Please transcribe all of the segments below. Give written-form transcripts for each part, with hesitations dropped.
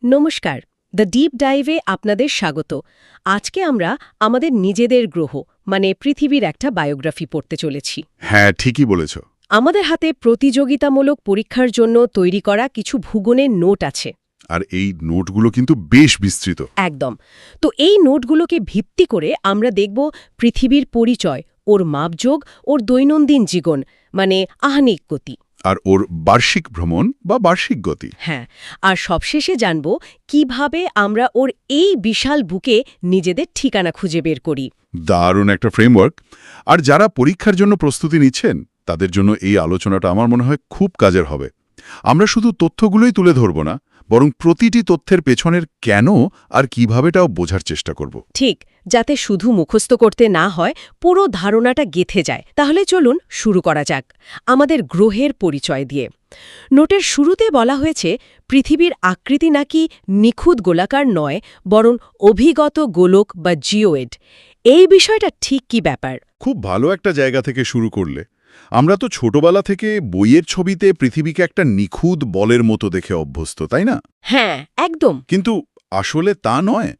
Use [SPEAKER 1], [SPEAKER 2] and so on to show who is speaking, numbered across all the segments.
[SPEAKER 1] নমস্কার, the deep ডাইভে আপনাদের স্বাগত। আজকে আমরা আমাদের নিজেদের গ্রহ মানে পৃথিবীর একটা বায়োগ্রাফি পড়তে চলেছি।
[SPEAKER 2] হ্যাঁ, ঠিকই বলেছ।
[SPEAKER 1] আমাদের হাতে প্রতিযোগিতামূলক পরীক্ষার জন্য তৈরি করা কিছু ভূগোলের নোট আছে।
[SPEAKER 2] আর এই নোটগুলো কিন্তু বেশ বিস্তৃত।
[SPEAKER 1] একদম। তো এই নোটগুলোকে ভিত্তি করে আমরা দেখব পৃথিবীর পরিচয়, ওর মাপযোগ, ওর দৈনন্দিন জীবন মানে আহ্নিক গতি।
[SPEAKER 2] আর ওর বার্ষিক ভ্রমণ বা বার্ষিক গতি।
[SPEAKER 1] হ্যাঁ, আর সবশেষে জানব কিভাবে আমরা ওর এই বিশাল বুকে নিজেদের ঠিকানা খুঁজে বের করি।
[SPEAKER 2] দারুণ একটা ফ্রেমওয়ার্ক। আর যারা পরীক্ষার জন্য প্রস্তুতি নিচ্ছেন তাদের জন্য এই আলোচনাটা আমার মনে হয় খুব কাজের হবে। আমরা শুধু তথ্যগুলোই তুলে ধরব না, বরং প্রতিটি তথ্যের পেছনের কেন আর কিভাবেটাও বোঝার চেষ্টা করব।
[SPEAKER 1] ঠিক, যাতে শুধু মুখস্থ করতে না হয়, পুরো ধারণাটা গেঁথে যায়। তাহলে চলুন শুরু করা যাক আমাদের গ্রহের পরিচয় দিয়ে। নোটের শুরুতে বলা হয়েছে পৃথিবীর আকৃতি নাকি নিখুঁত গোলাকার নয়, বরং অভিগত গোলক বা জিওয়েড। এই বিষয়টা ঠিক কি ব্যাপার?
[SPEAKER 2] খুব ভালো একটা জায়গা থেকে শুরু করলে। আমরা তো ছোটবেলা থেকে বইয়ের ছবিতে পৃথিবীকে একটা নিখুঁত বলের মতো দেখে অভ্যস্ত, তাই না?
[SPEAKER 1] হ্যাঁ, একদম।
[SPEAKER 2] কিন্তু আসলে তা নয়।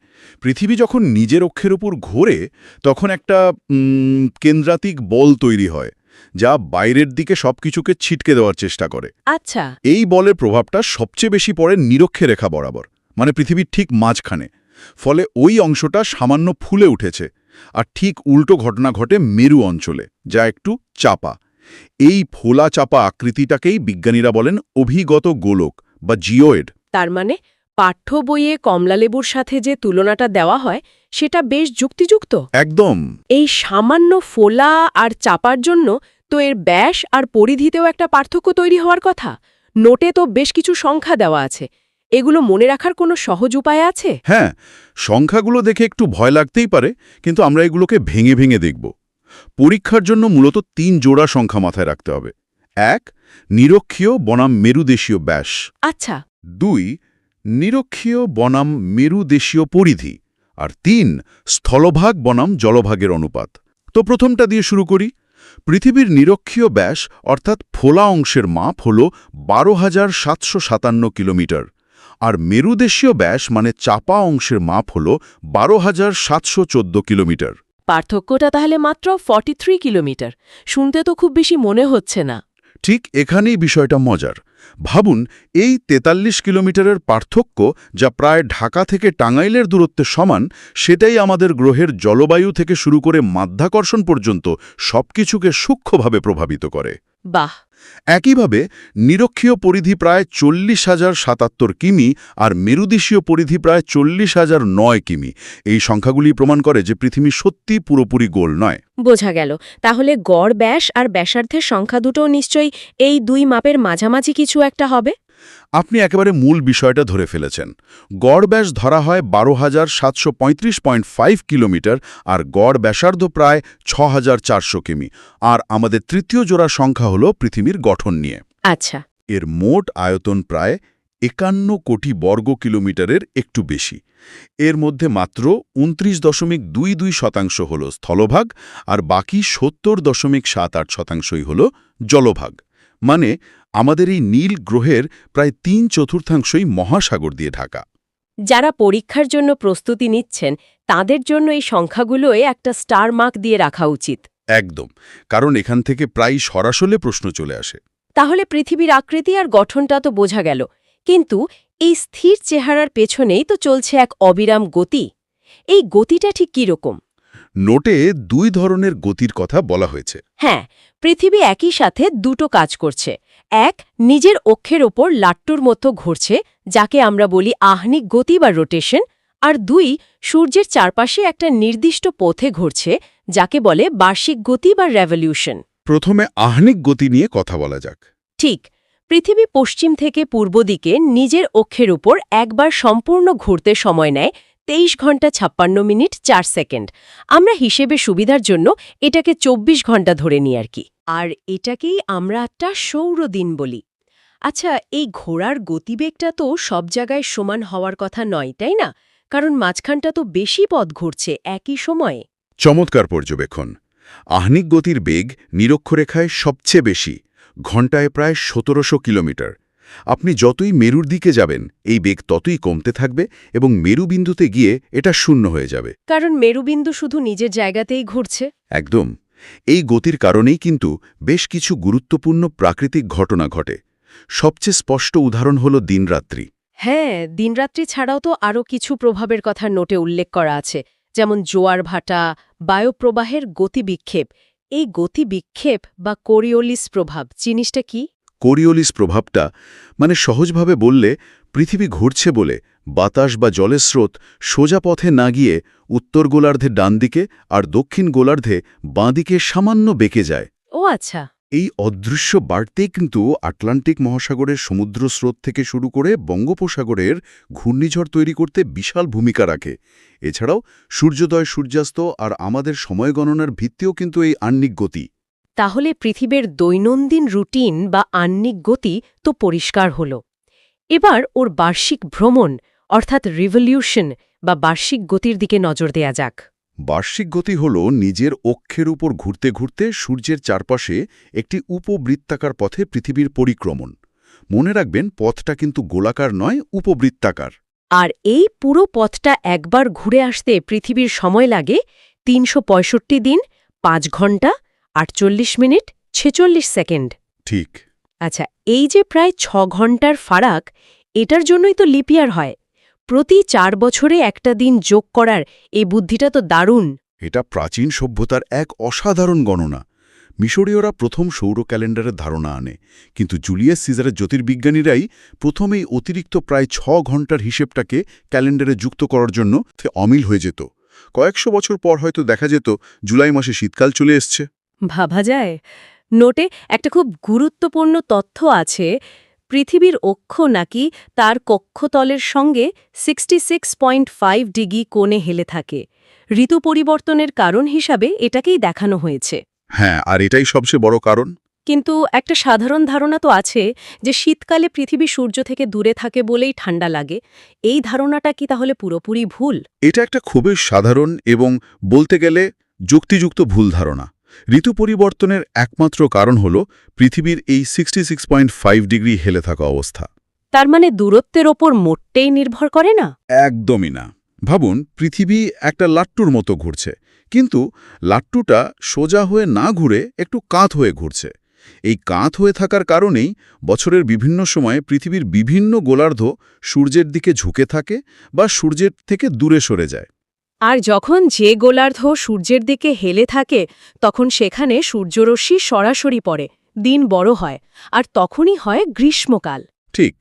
[SPEAKER 2] পৃথিবী যখন নিজের অক্ষের উপর ঘোরে তখন একটা কেন্দ্রাতিক বল তৈরি হয়, যা বাইরের দিকে সবকিছুকে ছিটকে দেওয়ার চেষ্টা করে।
[SPEAKER 1] আচ্ছা।
[SPEAKER 2] এই বলের প্রভাবটা সবচেয়ে বেশি পড়ে নিরক্ষরেখা বরাবর, মানে পৃথিবীর ঠিক মাঝখানে। ফলে ওই অংশটা সামান্য ফুলে উঠেছে। আর ঠিক উল্টো ঘটনা ঘটে মেরু অঞ্চলে, যা একটু চাপা। এই ফোলা চাপা আকৃতিটাকেই বিজ্ঞানীরা বলেন অভিগত গোলক বা জিওয়েড।
[SPEAKER 1] তার মানে পাঠ্য বইয়ে কমলালেবুর সাথে যে তুলনাটা দেওয়া হয় সেটা বেশ যুক্তিযুক্ত।
[SPEAKER 2] একদম।
[SPEAKER 1] এই সামান্য ফোলা আর চাপার জন্য তো এর ব্যাস আর পরিধিতেও একটা পার্থক্য তৈরি হওয়ার কথা। নোটে তো বেশ কিছু সংখ্যা দেওয়া আছে। এগুলো মনে রাখার কোনো সহজ উপায় আছে?
[SPEAKER 2] হ্যাঁ, সংখ্যাগুলো দেখে একটু ভয় লাগতেই পারে, কিন্তু আমরা এগুলোকে ভেঙে ভেঙে দেখব। পরীক্ষার জন্য মূলত ৩ জোড়া সংখ্যা মাথায় রাখতে হবে। ১ নিরক্ষীয় বনাম মেরুদেশীয় ব্যাস।
[SPEAKER 1] আচ্ছা।
[SPEAKER 2] ২ নিরক্ষীয় বনাম মেরুদেশীয় পরিধি। আর ৩ স্থলভাগ বনাম জলভাগের অনুপাত। তো প্রথমটা দিয়ে শুরু করি। পৃথিবীর নিরক্ষীয় ব্যাস অর্থাৎ ফোলা অংশের মাপ হল ১২,৭৫৭ কিলোমিটার। আর মেরুদেশীয় ব্যাস মানে চাপা অংশের মাপ হল ১২,৭১৪ কিলোমিটার।
[SPEAKER 1] পার্থক্যটা তাহলে মাত্র 43 কিলোমিটার। শুনতে তো খুব বেশি মনে হচ্ছে না।
[SPEAKER 2] ঠিক এখানেই বিষয়টা মজার। ভাবুন, এই ৪৩ কিলোমিটারের পার্থক্য, যা প্রায় ঢাকা থেকে টাঙ্গাইলের দূরত্বের সমান, সেটাই আমাদের গ্রহের জলবায়ু থেকে শুরু করে মাধ্যাকর্ষণ পর্যন্ত সবকিছুকে সূক্ষ্মভাবে প্রভাবিত করে।
[SPEAKER 1] বাহ।
[SPEAKER 2] একইভাবে নিরক্ষীয় পরিধি প্রায় ৪০,০৭৭ কিমি আর মেরুদেশীয় পরিধি প্রায় ৪০,০০৯ কিমি। এই সংখ্যাগুলি প্রমাণ করে যে পৃথিবী সত্যি পুরোপুরি গোল নয়।
[SPEAKER 1] বোঝা গেল। তাহলে গড় ব্যাস আর ব্যাসার্ধের সংখ্যা দুটো নিশ্চয়ই এই দুই মাপের মাঝামাঝি কিছু একটা হবে।
[SPEAKER 2] আপনি একেবারে মূল বিষয়টা ধরে ফেলেছেন। গড় ব্যাস ধরা হয় ১২,৭৩৫.৫ কিলোমিটার আর গড় ব্যাসার্ধ প্রায় ৬,৪০০ কিমি। আর আমাদের তৃতীয় জোড়া সংখ্যা হল পৃথিবীর গঠন নিয়ে।
[SPEAKER 1] আচ্ছা।
[SPEAKER 2] এর মোট আয়তন প্রায় ৫১ কোটি বর্গ কিলোমিটারের একটু বেশি। এর মধ্যে মাত্র ২৯.২২% হল স্থলভাগ আর বাকি ৭০.৭৮% হল জলভাগ। মানে আমাদের এই নীল গ্রহের প্রায় ৩/৪ মহাসাগর দিয়ে ঢাকা।
[SPEAKER 1] যারা পরীক্ষার জন্য প্রস্তুতি নিচ্ছেন তাদের জন্য এই সংখ্যাগুলোয় একটা স্টার মার্ক দিয়ে রাখা উচিত।
[SPEAKER 2] একদম, কারণ এখান থেকে প্রায় সরাসরি প্রশ্ন চলে আসে।
[SPEAKER 1] তাহলে পৃথিবীর আকৃতি আর গঠনটা তো বোঝা গেল, কিন্তু এই স্থির চেহারার পেছনেই তো চলছে এক অবিরাম গতি। এই গতিটা ঠিক কীরকম?
[SPEAKER 2] নোটে ২ ধরনের গতির কথা বলা হয়েছে।
[SPEAKER 1] হ্যাঁ, পৃথিবী একই সাথে দুটো কাজ করছে। এক, নিজের অক্ষের ওপর লাট্টুর মতো ঘুরছে, যাকে আমরা বলি আহ্নিক গতি বা রোটেশন। আর ২, সূর্যের চারপাশে একটা নির্দিষ্ট পথে ঘুরছে, যাকে বলে বার্ষিক গতি বা রেভলিউশন।
[SPEAKER 2] প্রথমে আহ্নিক গতি নিয়ে কথা বলা যাক।
[SPEAKER 1] ঠিক, পৃথিবী পশ্চিম থেকে পূর্ব দিকে নিজের অক্ষের উপর একবার সম্পূর্ণ ঘুরতে সময় নেয় ২৩ ঘন্টা ৫৬ মিনিট ৪ সেকেন্ড। আমরা হিসেবে সুবিধার জন্য এটাকে ২৪ ঘন্টা ধরে নিই আর কি। আর এটাকেই আমরা একটা সৌর দিন বলি। আচ্ছা, এই ঘোড়ার গতিবেগটা তো সব জায়গায় সমান হওয়ার কথা নয়, তাই না? কারণ মাঝখানটা তো বেশি পথ ঘুরছে একই সময়ে।
[SPEAKER 2] চমৎকার পর্যবেক্ষণ। আহ্নিক গতির বেগ নিরক্ষরেখায় সবচেয়ে বেশি, ঘণ্টায় প্রায় ১৭০০ কিলোমিটার। আপনি যতই মেরুর দিকে যাবেন এই বেগ ততই কমতে থাকবে এবং মেরুবিন্দুতে গিয়ে এটা শূন্য হয়ে যাবে।
[SPEAKER 1] কারণ মেরুবিন্দু শুধু নিজের জায়গাতেই ঘুরছে।
[SPEAKER 2] একদম। এই গতির কারণেই কিন্তু বেশ কিছু গুরুত্বপূর্ণ প্রাকৃতিক ঘটনা ঘটে। সবচেয়ে স্পষ্ট উদাহরণ হল দিনরাত্রি।
[SPEAKER 1] হ্যাঁ, দিনরাত্রি ছাড়াও তো আরও কিছু প্রভাবের কথা নোটে উল্লেখ করা আছে, যেমন জোয়ার ভাটা, বায়ুপ্রবাহের গতিবিক্ষেপ। এই গতিবিক্ষেপ বা কোরিওলিস প্রভাব জিনিসটা কি?
[SPEAKER 2] কোরিওলিস প্রভাবটা মানে সহজভাবে বললে পৃথিবী ঘুরছে বলে বাতাস বা জলের স্রোত সোজা পথে না গিয়ে উত্তর গোলার্ধে ডান দিকে আর দক্ষিণ গোলার্ধে বাঁ দিকে সামান্য বেঁকে যায়।
[SPEAKER 1] ও আচ্ছা।
[SPEAKER 2] এই অদৃশ্য বার্তেই কিন্তু আটলান্টিক মহাসাগরের সমুদ্র স্রোত থেকে শুরু করে বঙ্গোপসাগরের ঘূর্ণিঝড় তৈরি করতে বিশাল ভূমিকা রাখে। এছাড়াও সূর্যোদয় সূর্যাস্ত আর আমাদের সময় গণনার ভিত্তিও কিন্তু এই আহ্নিক গতি।
[SPEAKER 1] তাহলে পৃথিবীর দৈনন্দিন রুটিন বা আহ্নিক গতি তো পরিষ্কার হল। এবার ওর বার্ষিক ভ্রমণ অর্থাৎ রিভলিউশন বা বার্ষিক গতির দিকে নজর দেয়া যাক।
[SPEAKER 2] বার্ষিক গতি হল নিজের অক্ষের উপর ঘুরতে ঘুরতে সূর্যের চারপাশে একটি উপবৃত্তাকার পথে পৃথিবীর পরিক্রমণ। মনে রাখবেন পথটা কিন্তু গোলাকার নয়, উপবৃত্তাকার।
[SPEAKER 1] আর এই পুরো পথটা একবার ঘুরে আসতে পৃথিবীর সময় লাগে ৩৬৫ দিন, ৫ ঘন্টা, ৪৮ মিনিট, ৪৬ সেকেন্ড।
[SPEAKER 2] ঠিক।
[SPEAKER 1] আচ্ছা, এই যে প্রায় ৬ ঘন্টার ফারাক, এটার জন্যই তো লিপিয়ার হয়। প্রতি ৪ বছরে একটা দিন যোগ করার এই বুদ্ধিটা তো দারুণ।
[SPEAKER 2] এটা প্রাচীন সভ্যতার এক অসাধারণ গণনা। মিশরীয়রা প্রথম সৌর ক্যালেন্ডারের ধারণা আনে, কিন্তু জুলিয়াস সিজারের জ্যোতির্বিজ্ঞানীরাই প্রথমেই অতিরিক্ত প্রায় ৬ ঘন্টার হিসেবটাকে ক্যালেন্ডারে যুক্ত করার জন্য অমিল হয়ে যেত। কয়েকশো বছর পর হয়তো দেখা যেত জুলাই মাসে শীতকাল চলে এসছে।
[SPEAKER 1] ভাবা যায়। নোটে একটা খুব গুরুত্বপূর্ণ তথ্য আছে, পৃথিবীর অক্ষ নাকি তার কক্ষতলের সঙ্গে 66.5 ডিগ্রি কোণে হেলে থাকে। ঋতু পরিবর্তনের কারণ হিসাবে এটাকেই দেখানো হয়েছে।
[SPEAKER 2] হ্যাঁ, আর এটাই সবচেয়ে বড় কারণ।
[SPEAKER 1] কিন্তু একটা সাধারণ ধারণা তো আছে যে শীতকালে পৃথিবী সূর্য থেকে দূরে থাকে বলেই ঠান্ডা লাগে। এই ধারণাটা কি তাহলে পুরোপুরি ভুল?
[SPEAKER 2] এটা একটা খুবই সাধারণ এবং বলতে গেলে যুক্তিযুক্ত ভুল ধারণা। ঋতু পরিবর্তনের একমাত্র কারণ হল পৃথিবীর এই 66.5 ডিগ্রি হেলে থাকা অবস্থা।
[SPEAKER 1] তার মানে দূরত্বের ওপর মোটেই নির্ভর করে না?
[SPEAKER 2] একদমই না। ভাবুন, পৃথিবী একটা লাট্টুর মতো ঘুরছে, কিন্তু লাট্টুটা সোজা হয়ে না ঘুরে একটু কাত হয়ে ঘুরছে। এই কাত হয়ে থাকার কারণেই বছরের বিভিন্ন সময়ে পৃথিবীর বিভিন্ন গোলার্ধ সূর্যের দিকে ঝুঁকে থাকে বা সূর্যের থেকে দূরে সরে যায়।
[SPEAKER 1] আর যখন যে গোলার্ধ সূর্যের দিকে হেলে থাকে তখন সেখানে সূর্যরশ্মি সরাসরি পড়ে, দিন বড় হয়, আর তখনই হয় গ্রীষ্মকাল।
[SPEAKER 2] ঠিক।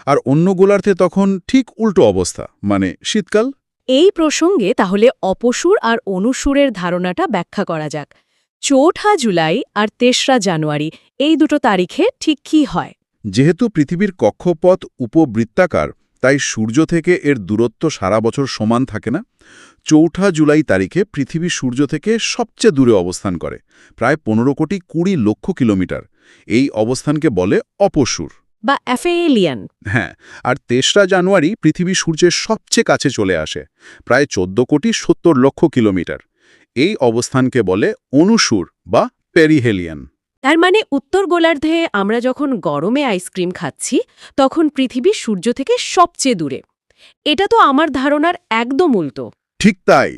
[SPEAKER 2] আর অন্য গোলার্ধে তখন ঠিক উল্টো অবস্থা, মানে শীতকাল।
[SPEAKER 1] এই প্রসঙ্গে তাহলে অপসূর আর অনুসূরের ধারণাটা ব্যাখ্যা করা যাক। ৪ঠা জুলাই আর ৩রা জানুয়ারি এই দুটো তারিখে ঠিক কী হয়?
[SPEAKER 2] যেহেতু পৃথিবীর কক্ষপথ উপবৃত্তাকার, তাই সূর্য থেকে এর দূরত্ব সারা বছর সমান থাকে না। ৪ঠা জুলাই তারিখে পৃথিবী সূর্য থেকে সবচেয়ে দূরে অবস্থান করে, প্রায় ১৫,২০,০০,০০০ কিলোমিটার। এই অবস্থানকে বলে অপসূর
[SPEAKER 1] বা অ্যাফেলিয়ান।
[SPEAKER 2] হ্যাঁ, আর ৩রা জানুয়ারি পৃথিবী সূর্যের সবচেয়ে কাছে চলে আসে, প্রায় ১৪,৭০,০০,০০০ কিলোমিটার। এই অবস্থানকে বলে অনুসূর বা পেরিহেলিয়ান।
[SPEAKER 1] তার মানে উত্তর গোলার্ধে আমরা যখন গরমে আইসক্রিম খাচ্ছি তখন পৃথিবী সূর্য থেকে সবচেয়ে দূরে। এটা তো আমার ধারণার একদম উল্টো।
[SPEAKER 2] ঠিক তাই।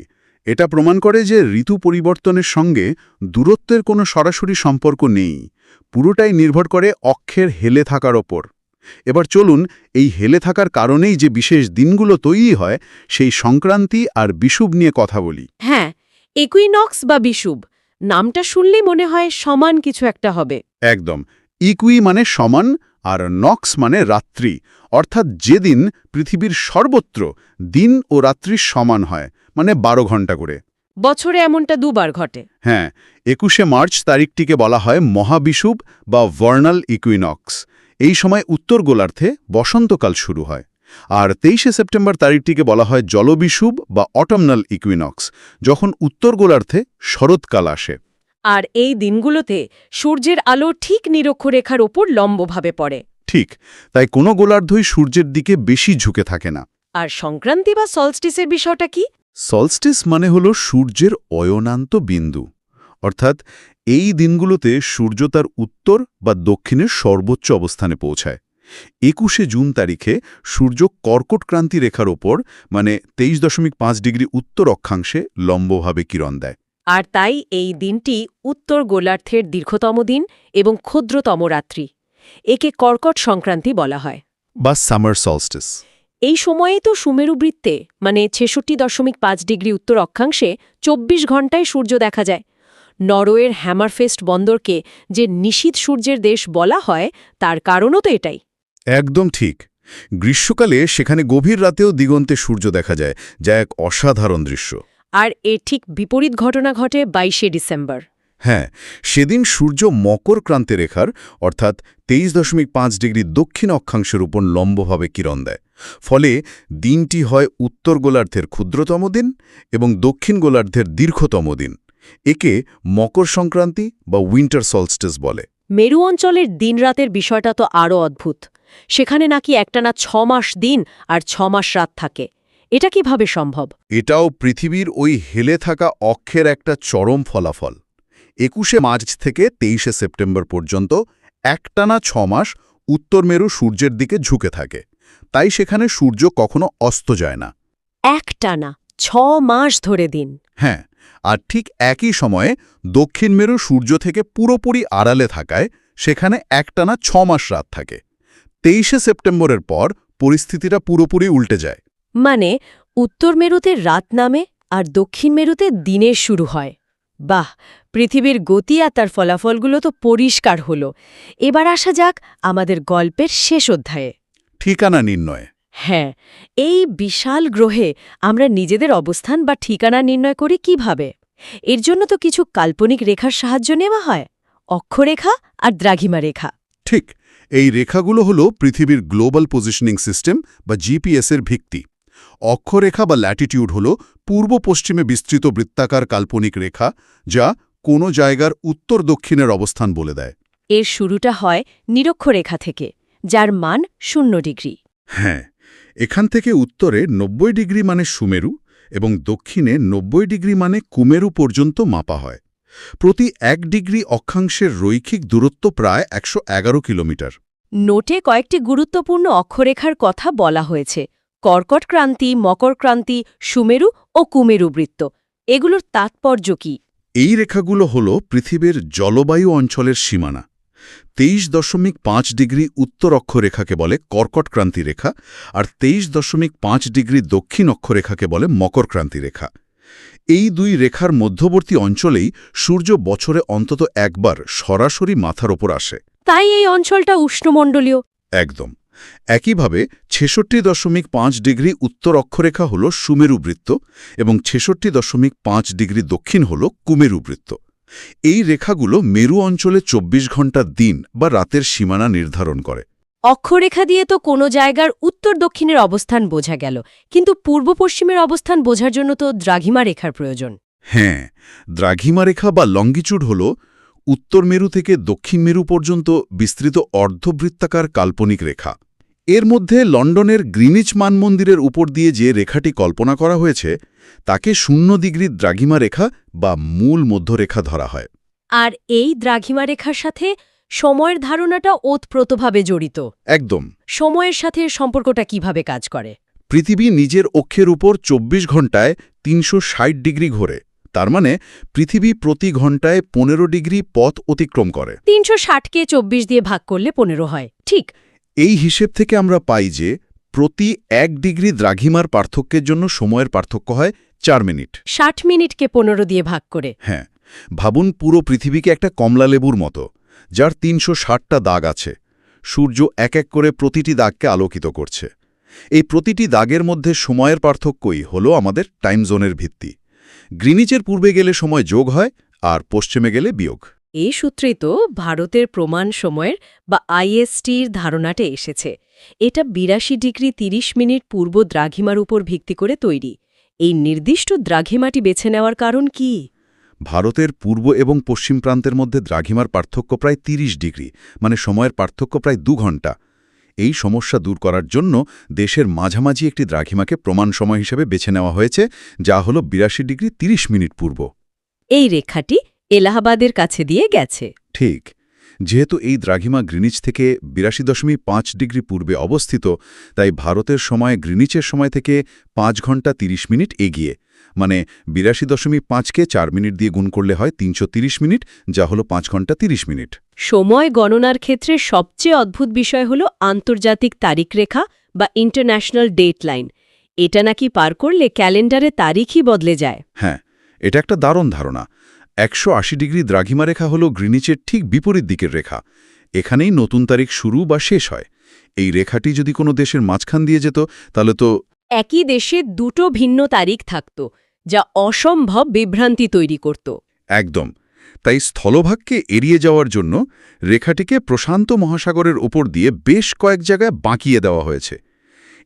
[SPEAKER 2] এটা প্রমাণ করে যে ঋতু পরিবর্তনের সঙ্গে দূরত্বের কোনো সরাসরি সম্পর্ক নেই, পুরোটাই নির্ভর করে অক্ষের হেলে থাকার ওপর। এবার চলুন এই হেলে থাকার কারণেই যে বিশেষ দিনগুলো তৈরি হয় সেই সংক্রান্তি আর বিষুব নিয়ে কথা বলি।
[SPEAKER 1] হ্যাঁ, ইকুইনক্স বা বিষুব নামটা শুনলেই মনে হয় সমান কিছু একটা হবে।
[SPEAKER 2] একদম। ইকুই মানে সমান আর নক্স মানে রাত্রি, অর্থাৎ যেদিন পৃথিবীর সর্বত্র দিন ও রাত্রি সমান হয়, মানে ১২ ঘন্টা করে।
[SPEAKER 1] বছরে এমনটা দুবার ঘটে।
[SPEAKER 2] হ্যাঁ, ২১শে মার্চ তারিখটিকে বলা হয় মহাবিষুব বা ভার্নাল ইকুইনক্স। এই সময় উত্তর গোলার্ধে বসন্তকাল শুরু হয়। আর ২৩শে সেপ্টেম্বর তারিখটিকে বলা হয় জলবিষুব বা অটমনাল ইকুইনক্স, যখন উত্তর গোলার্ধে শরৎকাল আসে।
[SPEAKER 1] আর এই দিনগুলোতে সূর্যের আলো ঠিক নিরক্ষরেখার ওপর লম্বভাবে পড়ে।
[SPEAKER 2] ঠিক, তাই কোনো গোলার্ধই সূর্যের দিকে বেশি ঝুঁকে থাকে না।
[SPEAKER 1] আর সংক্রান্তি বা সলস্টিসের বিষয়টা কি?
[SPEAKER 2] সলস্টিস মানে হল সূর্যের অয়নান্ত বিন্দু, অর্থাৎ এই দিনগুলোতে সূর্য তার উত্তর বা দক্ষিণের সর্বোচ্চ অবস্থানে পৌঁছায়। 21শে জুন তারিখে সূর্য কর্কট ক্রান্তি রেখার ওপর মানে 23.5 ডিগ্রি উত্তর অক্ষাংশে লম্বভাবে কিরণ দেয়।
[SPEAKER 1] আর তাই এই দিনটি উত্তর গোলার্ধের দীর্ঘতম দিন এবং ক্ষুদ্রতম রাত্রি। একে কর্কট সংক্রান্তি বলা হয়।
[SPEAKER 2] বা সামার সলস্টিস।
[SPEAKER 1] এই সময়েই তো সুমেরু বৃত্তে মানে 66.5 ডিগ্রি উত্তর অক্ষাংশে 24 ঘণ্টায় সূর্য দেখা যায়। নরওয়ের হ্যামারফেস্ট বন্দরকে যে নিশীথ সূর্যের দেশ বলা হয় তার কারণও তো এটাই।
[SPEAKER 2] একদম ঠিক। গ্রীষ্মকালে সেখানে গভীর রাতেও দিগন্তে সূর্য দেখা যায়, যা এক অসাধারণ দৃশ্য।
[SPEAKER 1] আর এর ঠিক বিপরীত ঘটনা ঘটে 22শে ডিসেম্বর।
[SPEAKER 2] হ্যাঁ, সেদিন সূর্য মকর ক্রান্তি রেখার অর্থাৎ 23.5 ডিগ্রি দক্ষিণ অক্ষাংশের উপর লম্বভাবে কিরণ দেয়। ফলে দিনটি হয় উত্তর গোলার্ধের ক্ষুদ্রতম দিন এবং দক্ষিণ গোলার্ধের দীর্ঘতম দিন। একে মকর সংক্রান্তি বা উইন্টার সলস্টিস বলে।
[SPEAKER 1] মেরু অঞ্চলের দিনরাতের বিষয়টা তো আরও অদ্ভুত। সেখানে নাকি একটানা 6 মাস দিন আর 6 মাস রাত থাকে। এটা কিভাবে সম্ভব?
[SPEAKER 2] এটাও পৃথিবীর ওই হেলে থাকা অক্ষের একটা চরম ফলাফল। 21শে মার্চ থেকে 23শে সেপ্টেম্বর পর্যন্ত একটানা 6 মাস উত্তর মেরু সূর্যের দিকে ঝুঁকে থাকে। তাই সেখানে সূর্য কখনো অস্ত যায় না।
[SPEAKER 1] একটানা 6 মাস ধরে দিন।
[SPEAKER 2] হ্যাঁ, আর ঠিক একই সময়ে দক্ষিণ মেরু সূর্য থেকে পুরোপুরি আড়ালে থাকায় সেখানে একটানা 6 মাস রাত থাকে। 23শে সেপ্টেম্বরের পর পরিস্থিতিটা পুরোপুরি উল্টে যায়।
[SPEAKER 1] মানে উত্তর মেরুতে রাত নামে আর দক্ষিণ মেরুতে দিনের শুরু হয়। বাহ, পৃথিবীর গতি আর তার ফলাফলগুলো তো পরিষ্কার হলো। এবার আসা যাক আমাদের গল্পের শেষ অধ্যায়ে।
[SPEAKER 2] ঠিকানা নির্ণয়।
[SPEAKER 1] হ্যাঁ, এই বিশাল গ্রহে আমরা নিজেদের অবস্থান বা ঠিকানা নির্ণয় করি কিভাবে? এর জন্য তো কিছু কাল্পনিক রেখার সাহায্য নেওয়া হয়, অক্ষরেখা আর দ্রাঘিমা রেখা।
[SPEAKER 2] ঠিক, এই রেখাগুলো হলো পৃথিবীর গ্লোবাল পজিশনিং সিস্টেম বা জিপিএস-এর ভিত্তি। অক্ষরেখা বা ল্যাটিটিউড হল পূর্ব পশ্চিমে বিস্তৃত বৃত্তাকার কাল্পনিক রেখা, যা কোনো জায়গার উত্তর দক্ষিণের অবস্থান বলে দেয়।
[SPEAKER 1] এর শুরুটা হয় নিরক্ষরেখা থেকে, যার মান 0 ডিগ্রি।
[SPEAKER 2] হ্যাঁ, এখান থেকে উত্তরে 90 ডিগ্রি মানে সুমেরু এবং দক্ষিণে 90 ডিগ্রি মানে কুমেরু পর্যন্ত মাপা হয়। প্রতি 1 ডিগ্রি অক্ষাংশের রৈখিক দূরত্ব প্রায় 111 কিলোমিটার।
[SPEAKER 1] নোটে কয়েকটি গুরুত্বপূর্ণ অক্ষরেখার কথা বলা হয়েছে: কর্কট ক্রান্তি, মকর ক্রান্তি, সুমেরু ও কুমেরু বৃত্ত। এগুলোর তাৎপর্য কি?
[SPEAKER 2] এই রেখাগুলো হল পৃথিবীর জলবায়ু অঞ্চলের সীমানা। 23.5 ডিগ্রি উত্তর অক্ষরেখাকে বলে কর্কট ক্রান্তি রেখা, আর 23.5 ডিগ্রি দক্ষিণ অক্ষরেখাকে বলে মকর ক্রান্তি রেখা। এই দুই রেখার মধ্যবর্তী অঞ্চলেই সূর্য বছরে অন্তত একবার সরাসরি মাথার ওপর আসে।
[SPEAKER 1] তাই এই অঞ্চলটা উষ্ণমণ্ডলীয়।
[SPEAKER 2] একদম। একইভাবে 66.5 ডিগ্রি উত্তর অক্ষরেখা হল সুমেরু বৃত্ত এবং 66.5 ডিগ্রি দক্ষিণ হল কুমেরু বৃত্ত। এই রেখাগুলো মেরু অঞ্চলে 24 ঘণ্টা দিন বা রাতের সীমানা নির্ধারণ করে।
[SPEAKER 1] অক্ষরেখা দিয়ে তো কোনো জায়গার উত্তর দক্ষিণের অবস্থান বোঝা গেল, কিন্তু পূর্ব পশ্চিমের অবস্থান বোঝার জন্য তো দ্রাঘিমা রেখার প্রয়োজন।
[SPEAKER 2] হ্যাঁ, দ্রাঘিমা রেখা বা লঙ্গিচুড হল উত্তর মেরু থেকে দক্ষিণ মেরু পর্যন্ত বিস্তৃত অর্ধবৃত্তাকার কাল্পনিক রেখা। এর মধ্যে লন্ডনের গ্রিনিচ মানমন্দিরের উপর দিয়ে যে রেখাটি কল্পনা করা হয়েছে তাকে 0 ডিগ্রি দ্রাঘিমা রেখা বা মূল মধ্যরেখা ধরা হয়।
[SPEAKER 1] আর এই দ্রাঘিমা রেখার সাথে সময়ের ধারণাটা ওতপ্রোতভাবে জড়িত।
[SPEAKER 2] একদম।
[SPEAKER 1] সময়ের সাথে সম্পর্কটা কিভাবে কাজ করে?
[SPEAKER 2] পৃথিবী নিজের অক্ষের উপর 24 ঘণ্টায় 360 ডিগ্রি ঘোরে। তার মানে পৃথিবী প্রতি ঘণ্টায় 15 ডিগ্রি পথ অতিক্রম করে।
[SPEAKER 1] 360কে 24 দিয়ে ভাগ করলে 15 হয়, ঠিক?
[SPEAKER 2] এই হিসেব থেকে আমরা পাই যে প্রতি 1 ডিগ্রি দ্রাঘিমার পার্থক্যের জন্য সময়ের পার্থক্য হয় 4 মিনিট।
[SPEAKER 1] 60 মিনিটকে 15 দিয়ে ভাগ করে।
[SPEAKER 2] হ্যাঁ, ভাবুন পুরো পৃথিবীকে একটা কমলালেবুর মতো, যার 360টা দাগ আছে। সূর্য এক এক করে প্রতিটি দাগকে আলোকিত করছে। এই প্রতিটি দাগের মধ্যে সময়ের পার্থক্যই হলো আমাদের টাইম জোনের ভিত্তি। গ্রিনিচের পূর্বে গেলে সময় যোগ হয় আর পশ্চিমে গেলে বিয়োগ।
[SPEAKER 1] এই সূত্রেই তো ভারতের প্রমাণ সময়ের বা আইএসটির ধারণাটা এসেছে। এটা 82 ডিগ্রি 30 মিনিট পূর্ব দ্রাঘিমার উপর ভিত্তি করে তৈরি। এই নির্দিষ্ট দ্রাঘিমাটি বেছে নেওয়ার কারণ কি?
[SPEAKER 2] ভারতের পূর্ব এবং পশ্চিম প্রান্তের মধ্যে দ্রাঘিমার পার্থক্য প্রায় 30 ডিগ্রি, মানে সময়ের পার্থক্য প্রায় 2 ঘণ্টা। এই সমস্যা দূর করার জন্য দেশের মাঝামাঝি একটি দ্রাঘিমাকে প্রমাণ সময় হিসেবে বেছে নেওয়া হয়েছে, যা হল 82 ডিগ্রি 30 মিনিট পূর্ব।
[SPEAKER 1] এই রেখাটি এলাহাবাদের কাছে দিয়ে গেছে।
[SPEAKER 2] ঠিক। যেহেতু এই দ্রাঘিমা গ্রিনিচ থেকে ৮২.৫ ডিগ্রি পূর্বে অবস্থিত, তাই ভারতের সময় গ্রিনিচের সময় থেকে ৫ ঘন্টা ৩০ মিনিট এগিয়ে, মানে ৮২.৫কে ৪ মিনিট দিয়ে গুণ করলে হয় ৩৩০ মিনিট, যা হলো ৫ ঘন্টা ৩০ মিনিট।
[SPEAKER 1] সময় গণনার ক্ষেত্রে সবচেয়ে অদ্ভুত বিষয় হল আন্তর্জাতিক তারিখরেখা বা ইন্টারন্যাশনাল ডেট লাইন। এটা নাকি পার করলে ক্যালেন্ডারে তারিখই বদলে যায়।
[SPEAKER 2] হ্যাঁ, এটা একটা দারুণ ধারণা। ১৮০ ডিগ্রি দ্রাঘিমা রেখা হল গ্রিনিচের ঠিক বিপরীত দিকের রেখা। এখানেই নতুন তারিখ শুরু বা শেষ হয়। এই রেখাটি যদি কোনো দেশের মাঝখান দিয়ে যেত, তাহলে তো
[SPEAKER 1] একই দেশে দুটো ভিন্ন তারিখ থাকত, যা অসম্ভব বিভ্রান্তি তৈরি করত।
[SPEAKER 2] একদম। তাই স্থলভাগকে এড়িয়ে যাওয়ার জন্য রেখাটিকে প্রশান্ত মহাসাগরের ওপর দিয়ে বেশ কয়েক জায়গায় বাঁকিয়ে দেওয়া হয়েছে।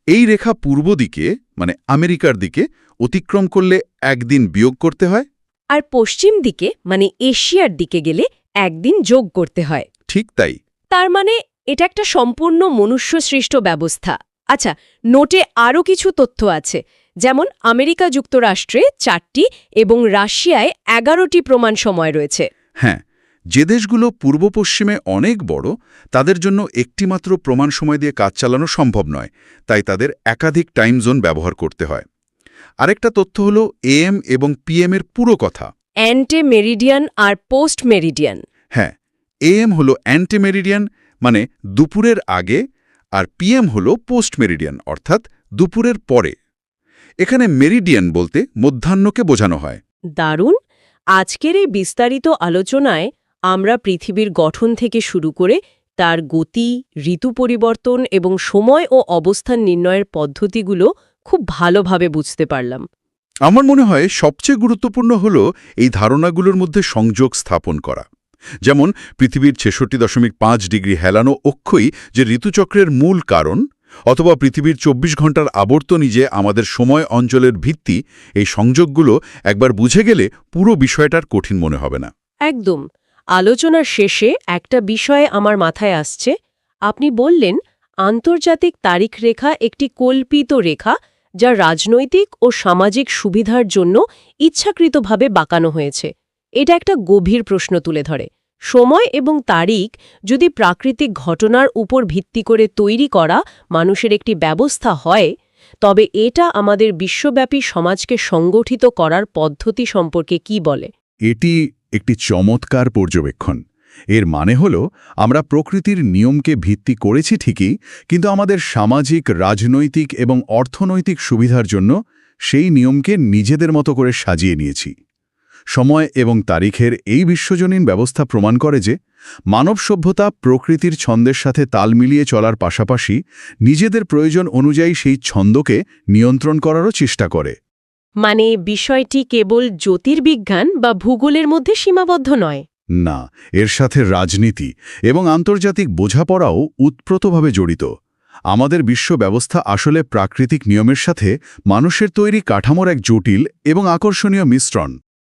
[SPEAKER 2] এই রেখা পূর্ব দিকে, মানে আমেরিকার দিকে অতিক্রম করলে একদিন বিয়োগ করতে হয়,
[SPEAKER 1] আর পশ্চিম দিকে, মানে এশিয়ার দিকে গেলে একদিন যোগ করতে হয়।
[SPEAKER 2] ঠিক তাই।
[SPEAKER 1] তার মানে এটা একটা সম্পূর্ণ মনুষ্যসৃষ্ট ব্যবস্থা। আচ্ছা, নোটে আরও কিছু তথ্য আছে, যেমন আমেরিকা যুক্তরাষ্ট্রে 4টি এবং রাশিয়ায় 11টি প্রমাণ সময় রয়েছে।
[SPEAKER 2] হ্যাঁ, যে দেশগুলো পূর্ব পশ্চিমে অনেক বড়, তাদের জন্য একটিমাত্র প্রমাণ সময় দিয়ে কাজ চালানো সম্ভব নয়, তাই তাদের একাধিক টাইম জোন ব্যবহার করতে হয়। আরেকটা তথ্য হলো এএম এবং পিএম এর পুরো কথা।
[SPEAKER 1] অ্যান্টে মেরিডিয়ান আর পোস্ট মেরিডিয়ান।
[SPEAKER 2] হ্যাঁ, এএম হলো অ্যান্টে মেরিডিয়ান, মানে দুপুরের আগে, আর পিএম হলো পোস্ট মেরিডিয়ান, অর্থাৎ দুপুরের পরে। এখানে মেরিডিয়ান বলতে মধ্যাহ্নকে বোঝানো হয়।
[SPEAKER 1] দারুণ। আজকের এই বিস্তারিত আলোচনায় আমরা পৃথিবীর গঠন থেকে শুরু করে তার গতি, ঋতু পরিবর্তন এবং সময় ও অবস্থান নির্ণয়ের পদ্ধতিগুলো খুব ভালোভাবে বুঝতে পারলাম।
[SPEAKER 2] আমার মনে হয় সবচেয়ে গুরুত্বপূর্ণ হল এই ধারণাগুলোর মধ্যে সংযোগ স্থাপন করা। যেমন পৃথিবীর ৬৬.৫ ডিগ্রি হেলানো অক্ষই যে ঋতুচক্রের মূল কারণ, অথবা পৃথিবীর ২৪ ঘন্টার আবর্তনই যে আমাদের সময় অঞ্চলের ভিত্তি, এই সংযোগগুলো একবার বুঝে গেলে পুরো বিষয়টার কঠিন মনে হবে না।
[SPEAKER 1] একদম। আলোচনার শেষে একটা বিষয়ে আমার মাথায় আসছে। আপনি বললেন আন্তর্জাতিক তারিখ রেখা একটি কল্পিত রেখা, যা রাজনৈতিক ও সামাজিক সুবিধার জন্য ইচ্ছাকৃতভাবে বাঁকানো হয়েছে। এটা একটা গভীর প্রশ্ন তুলে ধরে। সময় এবং তারিখ যদি প্রাকৃতিক ঘটনার উপর ভিত্তি করে তৈরি করা মানুষের একটি ব্যবস্থা হয়, তবে এটা আমাদের বিশ্বব্যাপী সমাজকে সংগঠিত করার পদ্ধতি সম্পর্কে কি বলে?
[SPEAKER 2] এটি একটি চমৎকার পর্যবেক্ষণ। এর মানে হল, আমরা প্রকৃতির নিয়মকে ভিত্তি করেছি ঠিকই, কিন্তু আমাদের সামাজিক, রাজনৈতিক এবং অর্থনৈতিক সুবিধার জন্য সেই নিয়মকে নিজেদের মতো করে সাজিয়ে নিয়েছি। সময় এবং তারিখের এই বিশ্বজনীন ব্যবস্থা প্রমাণ করে যে মানব সভ্যতা প্রকৃতির ছন্দের সাথে তাল মিলিয়ে চলার পাশাপাশি নিজেদের প্রয়োজন অনুযায়ী সেই ছন্দকে নিয়ন্ত্রণ করারও চেষ্টা করে।
[SPEAKER 1] মানে বিষয়টি কেবল জ্যোতির্বিজ্ঞান বা ভূগোলের মধ্যে সীমাবদ্ধ নয়।
[SPEAKER 2] না, এর সাথে রাজনীতি এবং আন্তর্জাতিক বোঝাপড়াও ওতপ্রোতভাবে জড়িত। আমাদের বিশ্ব ব্যবস্থা আসলে প্রাকৃতিক নিয়মের সাথে মানুষের তৈরি কাঠামোর এক জটিল এবং আকর্ষণীয় মিশ্রণ।